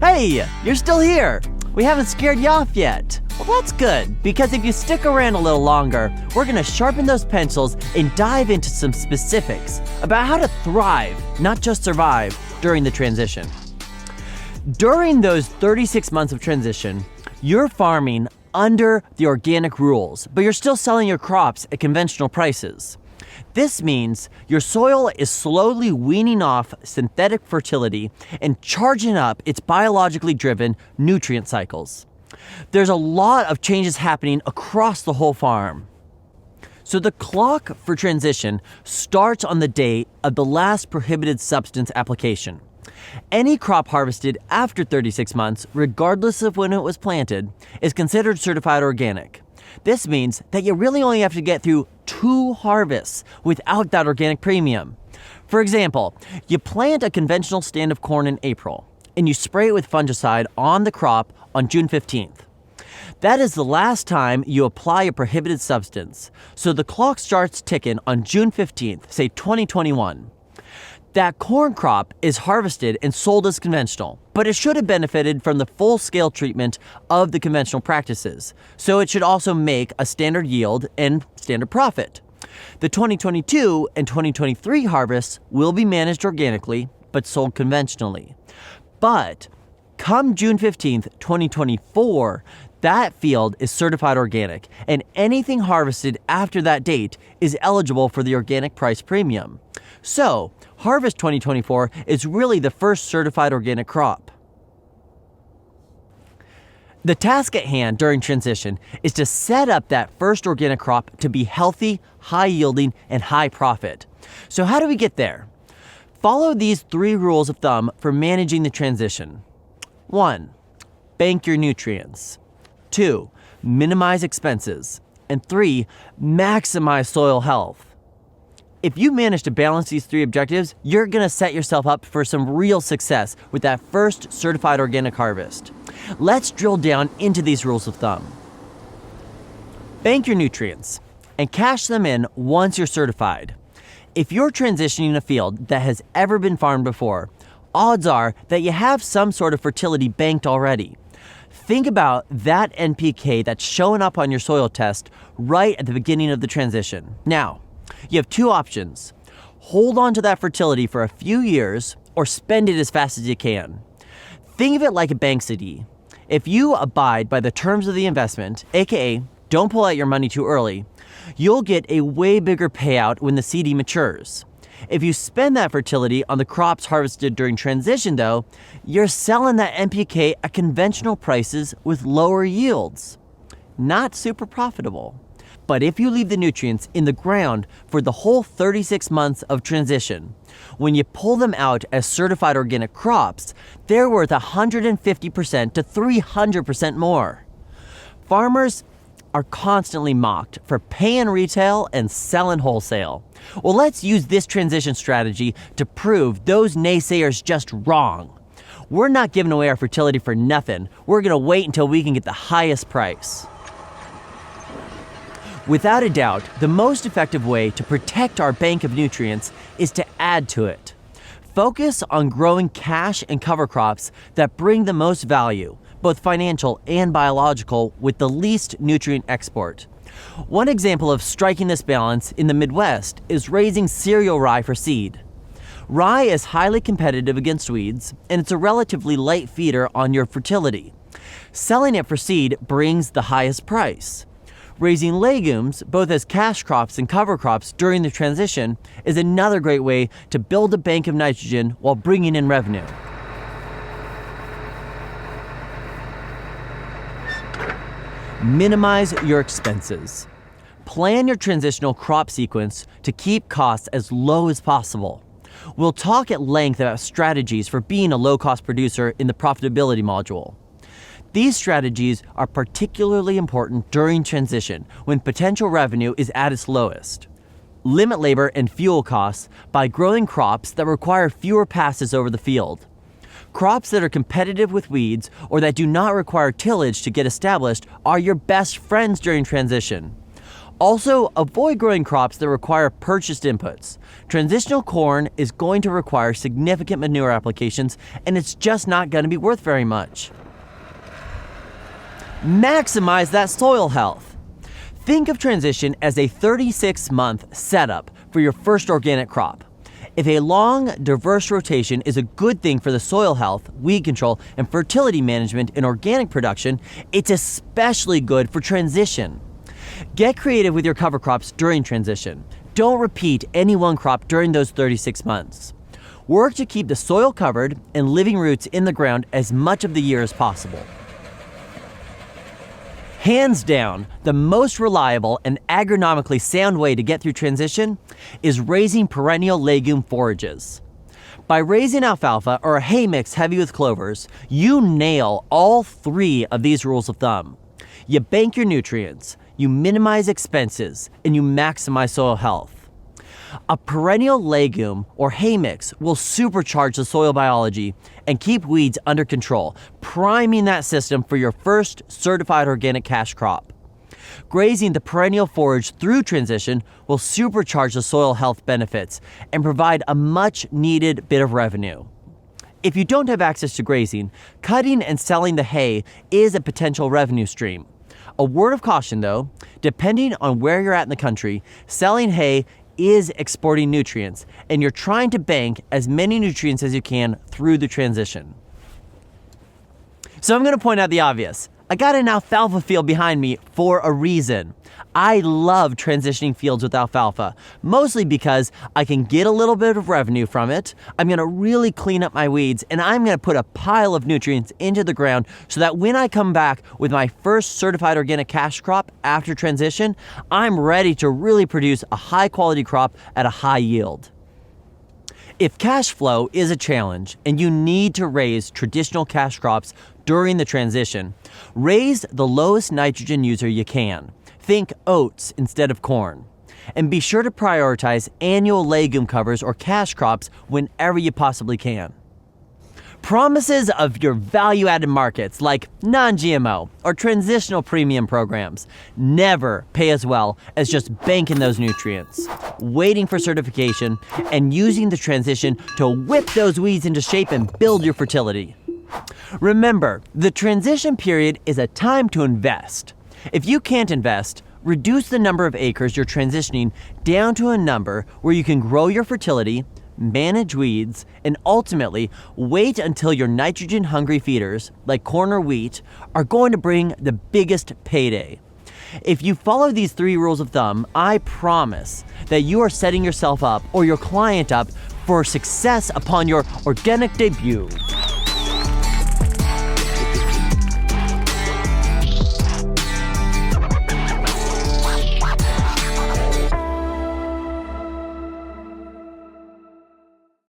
Hey, you're still here. We haven't scared you off yet. Well, that's good, because if you stick around a little longer, we're going to sharpen those pencils and dive into some specifics about how to thrive, not just survive, during the transition. During those 36 months of transition, you're farming under the organic rules, but you're still selling your crops at conventional prices. This means your soil is slowly weaning off synthetic fertility and charging up its biologically driven nutrient cycles. There's a lot of changes happening across the whole farm. So the clock for transition starts on the date of the last prohibited substance application. Any crop harvested after 36 months, regardless of when it was planted, is considered certified organic. This means that you really only have to get through 2 harvests without that organic premium. For example, you plant a conventional stand of corn in April, and you spray it with fungicide on the crop on June 15th. That is the last time you apply a prohibited substance, so the clock starts ticking on June 15th, say 2021. That corn crop is harvested and sold as conventional, but it should have benefited from the full-scale treatment of the conventional practices, so it should also make a standard yield and standard profit. The 2022 and 2023 harvests will be managed organically, but sold conventionally. But come June 15th, 2024, that field is certified organic, and anything harvested after that date is eligible for the organic price premium. So, Harvest 2024 is really the first certified organic crop. The task at hand during transition is to set up that first organic crop to be healthy, high yielding, and high profit. So how do we get there? Follow these 3 rules of thumb for managing the transition. 1. Bank your nutrients. 2. Minimize expenses. And 3. Maximize soil health. If you manage to balance these 3 objectives, you're going to set yourself up for some real success with that first certified organic harvest. Let's drill down into these rules of thumb. Bank your nutrients and cash them in once you're certified. If you're transitioning a field that has ever been farmed before, odds are that you have some sort of fertility banked already. Think about that NPK that's showing up on your soil test right at the beginning of the transition. Now, you have 2 options. Hold on to that fertility for a few years or spend it as fast as you can. Think of it like a bank CD. If you abide by the terms of the investment, aka don't pull out your money too early, you'll get a way bigger payout when the CD matures. If you spend that fertility on the crops harvested during transition though, you're selling that NPK at conventional prices with lower yields. Not super profitable. But if you leave the nutrients in the ground for the whole 36 months of transition, when you pull them out as certified organic crops, they're worth 150% to 300% more. Farmers are constantly mocked for paying retail and selling wholesale. Well, let's use this transition strategy to prove those naysayers just wrong. We're not giving away our fertility for nothing. We're going to wait until we can get the highest price. Without a doubt, the most effective way to protect our bank of nutrients is to add to it. Focus on growing cash and cover crops that bring the most value, both financial and biological, with the least nutrient export. One example of striking this balance in the Midwest is raising cereal rye for seed. Rye is highly competitive against weeds, and it's a relatively light feeder on your fertility. Selling it for seed brings the highest price. Raising legumes, both as cash crops and cover crops during the transition, is another great way to build a bank of nitrogen while bringing in revenue. Minimize your expenses. Plan your transitional crop sequence to keep costs as low as possible. We'll talk at length about strategies for being a low-cost producer in the profitability module. These strategies are particularly important during transition when potential revenue is at its lowest. Limit labor and fuel costs by growing crops that require fewer passes over the field. Crops that are competitive with weeds or that do not require tillage to get established are your best friends during transition. Also, avoid growing crops that require purchased inputs. Transitional corn is going to require significant manure applications, and it's just not going to be worth very much. Maximize that soil health. Think of transition as a 36-month setup for your first organic crop. If a long, diverse rotation is a good thing for the soil health, weed control, and fertility management in organic production, it's especially good for transition. Get creative with your cover crops during transition. Don't repeat any one crop during those 36 months. Work to keep the soil covered and living roots in the ground as much of the year as possible. Hands down, the most reliable and agronomically sound way to get through transition is raising perennial legume forages. By raising alfalfa or a hay mix heavy with clovers, you nail all three of these rules of thumb. You bank your nutrients, you minimize expenses, and you maximize soil health. A perennial legume or hay mix will supercharge the soil biology and keep weeds under control, priming that system for your first certified organic cash crop. Grazing the perennial forage through transition will supercharge the soil health benefits and provide a much needed bit of revenue. If you don't have access to grazing, cutting and selling the hay is a potential revenue stream. A word of caution though, depending on where you're at in the country, selling hay is exporting nutrients, and you're trying to bank as many nutrients as you can through the transition. So I'm going to point out the obvious. I got an alfalfa field behind me for a reason. I love transitioning fields with alfalfa, mostly because I can get a little bit of revenue from it. I'm going to really clean up my weeds, and I'm going to put a pile of nutrients into the ground so that when I come back with my first certified organic cash crop after transition, I'm ready to really produce a high quality crop at a high yield. If cash flow is a challenge and you need to raise traditional cash crops during the transition, raise the lowest nitrogen user you can. Think oats instead of corn. And be sure to prioritize annual legume covers or cash crops whenever you possibly can. Promises of your value-added markets like non-GMO or transitional premium programs never pay as well as just banking those nutrients, waiting for certification, and using the transition to whip those weeds into shape and build your fertility. Remember, the transition period is a time to invest. If you can't invest, reduce the number of acres you're transitioning down to a number where you can grow your fertility, manage weeds, and ultimately wait until your nitrogen-hungry feeders, like corn or wheat, are going to bring the biggest payday. If you follow these three rules of thumb, I promise that you are setting yourself up or your client up for success upon your organic debut.